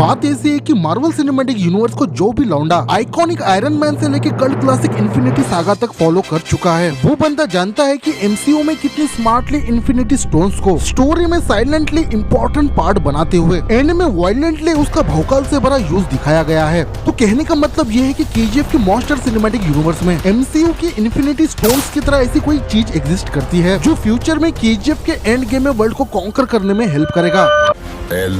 बात ऐसी है कि मार्वल सिनेमैटिक यूनिवर्स को जो भी लौंडा आइकॉनिक आयरन मैन से लेकर कल्ट क्लासिक इन्फिनिटी सागा तक फॉलो कर चुका है, वो बंदा जानता है कि एमसीयू में कितनी स्मार्टली इन्फिनिटी स्टोन्स को स्टोरी में साइलेंटली इम्पोर्टेंट पार्ट बनाते हुए एंड में वायलेंटली उसका भौकाल से भरा यूज दिखाया गया है। तो कहने का मतलब ये है कि केजीएफ के मॉन्स्टर सिनेमैटिक यूनिवर्स में एमसीयू की इन्फिनिटी स्टोन्स की तरह ऐसी कोई चीज एग्जिस्ट करती है जो फ्यूचर में केजीएफ के एंड गेम में वर्ल्ड को कॉन्कर करने में हेल्प करेगा। L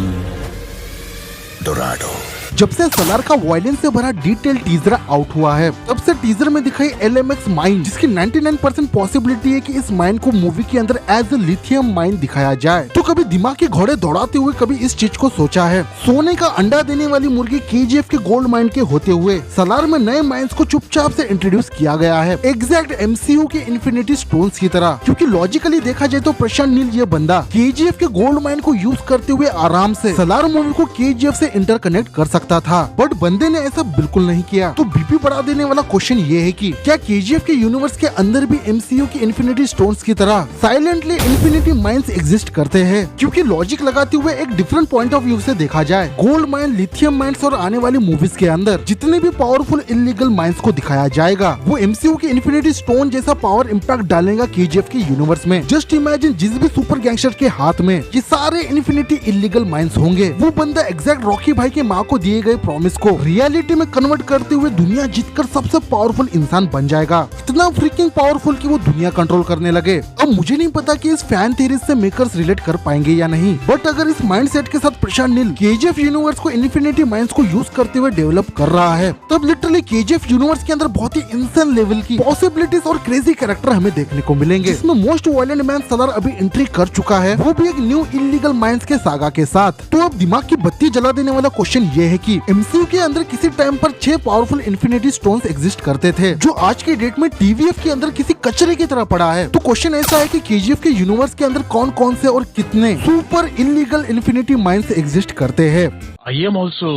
Dorado. जब से सलार का वायलेंस से भरा डिटेल टीजर आउट हुआ है, तब से टीजर में दिखाई एलएमएक्स माइन, जिसकी 99% पॉसिबिलिटी है कि इस माइन को मूवी के अंदर एज ए लिथियम माइन दिखाया जाए। तो कभी दिमाग के घोड़े दौड़ाते हुए कभी इस चीज को सोचा है, सोने का अंडा देने वाली मुर्गी केजीएफ के गोल्ड माइन के होते हुए सलार में नए माइंस को चुपचाप से इंट्रोड्यूस किया गया है, एग्जैक्ट एमसीयू के इन्फिनिटी स्टोन्स की तरह। क्योंकि लॉजिकली देखा जाए तो प्रशांत नील ये बंदा केजीएफ के गोल्ड माइन को यूज करते हुए आराम से सलार मूवी को केजीएफ से इंटरकनेक्ट कर सकता था, बट बंदे ने ऐसा बिल्कुल नहीं किया। तो बीपी बढ़ा देने वाला क्वेश्चन ये है कि क्या केजीएफ के यूनिवर्स के अंदर भी एमसीयू की इन्फिनिटी स्टोन्स की तरह साइलेंटली इन्फिनिटी माइंस एग्जिस्ट करते हैं? क्योंकि लॉजिक लगाते हुए एक डिफरेंट पॉइंट ऑफ व्यू से देखा जाए, गोल्ड माइन, लिथियम माइंस और आने वाली मूवीज के अंदर जितने भी पावरफुल इलीगल माइंस को दिखाया जाएगा, वो एमसीयू की इन्फिनिटी स्टोन जैसा पावर इम्पैक्ट डालेगा केजीएफ के यूनिवर्स में। जस्ट इमेजिन जिस भी सुपर गैंगस्टर के हाथ में ये सारे इन्फिनिटी इलीगल माइंस होंगे, वो बंदा एग्जैक्ट रॉकी भाई के माँ को दिए गए प्रॉमिस को रियलिटी में कन्वर्ट करते हुए दुनिया जीतकर सबसे पावरफुल इंसान बन जाएगा। इतना फ्रीकिंग पावरफुल कि वो दुनिया कंट्रोल करने लगे। अब मुझे नहीं पता कि इस फैन थ्योरीज से मेकर्स रिलेट कर पाएंगे या नहीं, बट अगर इस माइंडसेट के साथ प्रशांत नील केजीएफ यूनिवर्स को इन्फिनिटी माइंस को यूज करते हुए डेवलप कर रहा है, तब लिटरली केजीएफ यूनिवर्स के अंदर बहुत ही इंसान लेवल की पॉसिबिलिटीज और क्रेजी कैरेक्टर हमें देखने को मिलेंगे। इसमें मोस्ट वायलेंट मैन सलार अभी एंट्री कर चुका है, वो भी एक न्यू इलीगल माइंस के सागा के साथ। तो अब दिमाग की बत्ती जला देने वाला क्वेश्चन ये है कि एमसीयू के अंदर किसी टाइम पर 6 पावरफुल इन्फिनिटी स्टोन्स एग्जिस्ट करते थे, जो आज के डेट में टीवीएफ के अंदर किसी कचरे की तरह पड़ा है। तो क्वेश्चन ऐसा है कि केजीएफ के यूनिवर्स के अंदर कौन कौन से और कितने super illegal infinity mines exist करते हैं? I am also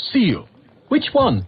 CEO. Which one?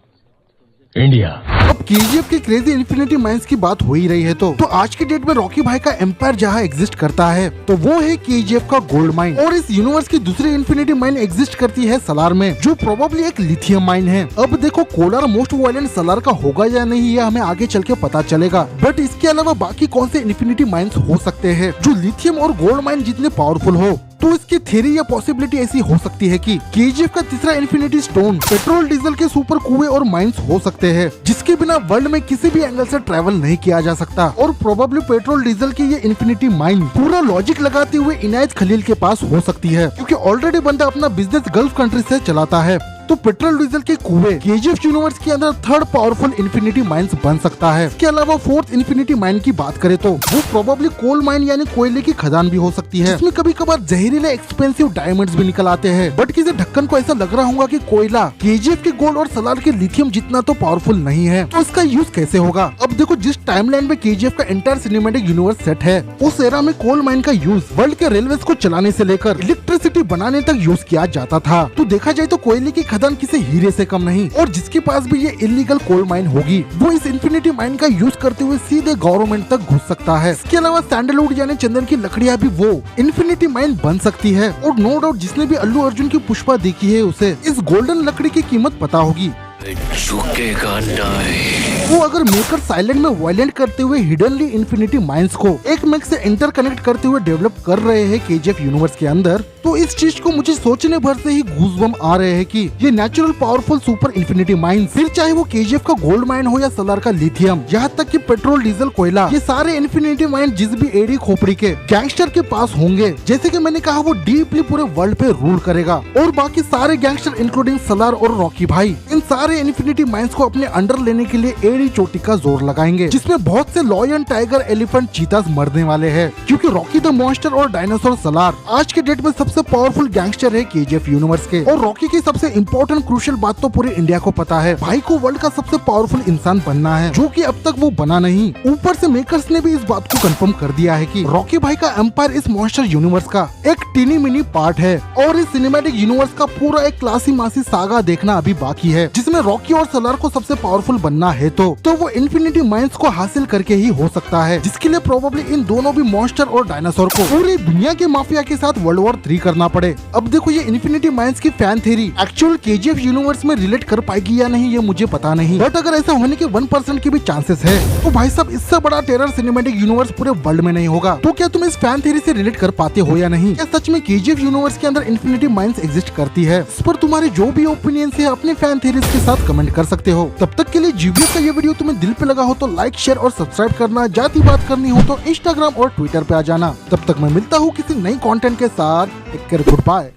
India. अब केजीएफ के क्रेजी इन्फिनिटी माइंस की बात हो ही रही है, तो आज की डेट में रॉकी भाई का एम्पायर जहाँ एग्जिस्ट करता है, तो वो है केजीएफ का गोल्ड माइन। और इस यूनिवर्स की दूसरी इन्फिनिटी माइन एग्जिस्ट करती है सलार में, जो प्रोबेबली एक लिथियम माइन है। अब देखो कोलार मोस्ट वायलेंट सलार का होगा या नहीं, ये हमें आगे चल के पता चलेगा। बट इसके अलावा बाकी कौन से इन्फिनिटी माइंस हो सकते हैं जो लिथियम और गोल्ड माइन जितने पावरफुल हो? तो इसकी थ्योरी या पॉसिबिलिटी ऐसी हो सकती है कि केजीएफ का तीसरा इन्फिनिटी स्टोन पेट्रोल डीजल के सुपर कुएं और माइंस हो सकते हैं, जिसके बिना वर्ल्ड में किसी भी एंगल से ट्रैवल नहीं किया जा सकता। और प्रोबेबली पेट्रोल डीजल की ये इन्फिनिटी माइन पूरा लॉजिक लगाते हुए इनायत खलील के पास हो सकती है, क्योंकि ऑलरेडी बंदा अपना बिजनेस गल्फ कंट्री से चलाता है। तो पेट्रोल डीजल के कुएं केजीएफ यूनिवर्स के अंदर थर्ड पावरफुल इन्फिनिटी माइंस बन सकता है। इसके अलावा फोर्थ इन्फिनिटी माइन की बात करें तो वो प्रोबेबली कोल माइन यानी कोयले की खदान भी हो सकती है, जिसमें कभी कभार जहरीले एक्सपेंसिव डायमंड्स भी निकल आते हैं। बट किसी ढक्कन को ऐसा लग रहा होगा कि कोयला केजीएफ के गोल्ड और सलार के लिथियम जितना तो पावरफुल नहीं है, तो इसका यूज कैसे होगा? अब देखो, जिस टाइमलाइन में केजीएफ का एंटायर सिनेमैटिक यूनिवर्स सेट है, उस एरा में कोल माइन का यूज वर्ल्ड के रेलवे को चलाने से लेकर इलेक्ट्रिसिटी बनाने तक यूज किया जाता था। तो देखा जाए तो कोयले की खदान किसी हीरे से कम नहीं, और जिसके पास भी ये इलीगल कोल माइन होगी, वो इस इन्फिनिटी माइन का यूज करते हुए सीधे गवर्नमेंट तक घुस सकता है। इसके अलावा सैंडलवुड यानी चंदन की लकड़ियां भी वो इन्फिनिटी माइन बन सकती है। और नो डाउट जिसने भी अल्लू अर्जुन की पुष्पा देखी है, उसे इस गोल्डन लकड़ी की कीमत पता होगी। वो अगर मेकर साइलेंट में वायलेंट करते हुए हिडनली इन्फिनिटी माइंस को एक मैक से इंटरकनेक्ट करते हुए डेवलप कर रहे हैं केजीएफ यूनिवर्स के अंदर, तो इस चीज को मुझे सोचने भर से ही गूज़बम्प आ रहे हैं कि ये natural powerful super infinity mines, फिर चाहे वो केजीएफ का गोल्ड माइन हो या सलार का लिथियम, यहाँ तक कि पेट्रोल डीजल कोयला, ये सारे इन्फिनिटी माइन जिस भी एडी खोपड़ी के गैंगस्टर के पास होंगे, जैसे कि मैंने कहा, वो डीपली पूरे वर्ल्ड पे रूल करेगा। और बाकी सारे गैंगस्टर इंक्लूडिंग सलार और रॉकी भाई इन सारे इन्फिनिटी माइंस को अपने अंडर लेने के लिए एडी चोटी का जोर लगाएंगे, जिसमें बहुत से लॉयन, टाइगर, एलिफेंट, चीतास मरने वाले हैं। क्योंकि रॉकी द मॉन्स्टर और डायनासोर सलार आज के डेट में सबसे पावरफुल गैंगस्टर है केजीएफ यूनिवर्स के। और रॉकी की सबसे इम्पोर्टेंट क्रूशियल बात तो पूरे इंडिया को पता है, भाई को वर्ल्ड का सबसे पावरफुल इंसान बनना है, जो कि अब तक वो बना नहीं। ऊपर से मेकर्स ने भी इस बात को कंफर्म कर दिया है कि रॉकी भाई का एम्पायर इस मॉन्स्टर यूनिवर्स का एक टीनी मिनी पार्ट है। और इस सिनेमैटिक यूनिवर्स का पूरा एक क्लासी मासी सागा देखना अभी बाकी है, जिसमें उसमें रॉकी और सलार को सबसे पावरफुल बनना है तो वो इन्फिनिटी माइंस को हासिल करके ही हो सकता है, जिसके लिए प्रोबेबली इन दोनों भी मॉन्स्टर और डायनासोर को पूरी दुनिया के माफिया के साथ वर्ल्ड वॉर 3 करना पड़े। अब देखो ये इन्फिनिटी माइंस की fan theory actual KGF universe में रिलेट कर पाएगी या नहीं ये मुझे पता नहीं, बट अगर ऐसा होने के 1% की भी चांसेस है तो भाई साहब इससे बड़ा टेरर सिनेमैटिक यूनिवर्स पूरे वर्ल्ड में नहीं होगा। तो क्या तुम इस फैन थ्योरी से रिलेट कर पाते हो या नहीं? क्या सच में केजीएफ यूनिवर्स के अंदर इन्फिनिटी माइंस एग्जिस्ट करती है? इस पर तुम्हारे जो भी ओपिनियन है अपने फैन थ्योरीज के साथ कमेंट कर सकते हो। तब तक के लिए जीवीएफ का ये वीडियो तुम्हें दिल पे लगा हो तो लाइक शेयर और सब्सक्राइब करना, जाती बात करनी हो तो इंस्टाग्राम और ट्विटर पे आ जाना। तब तक मैं मिलता हूँ किसी नई कंटेंट के साथ। Take care, good bye.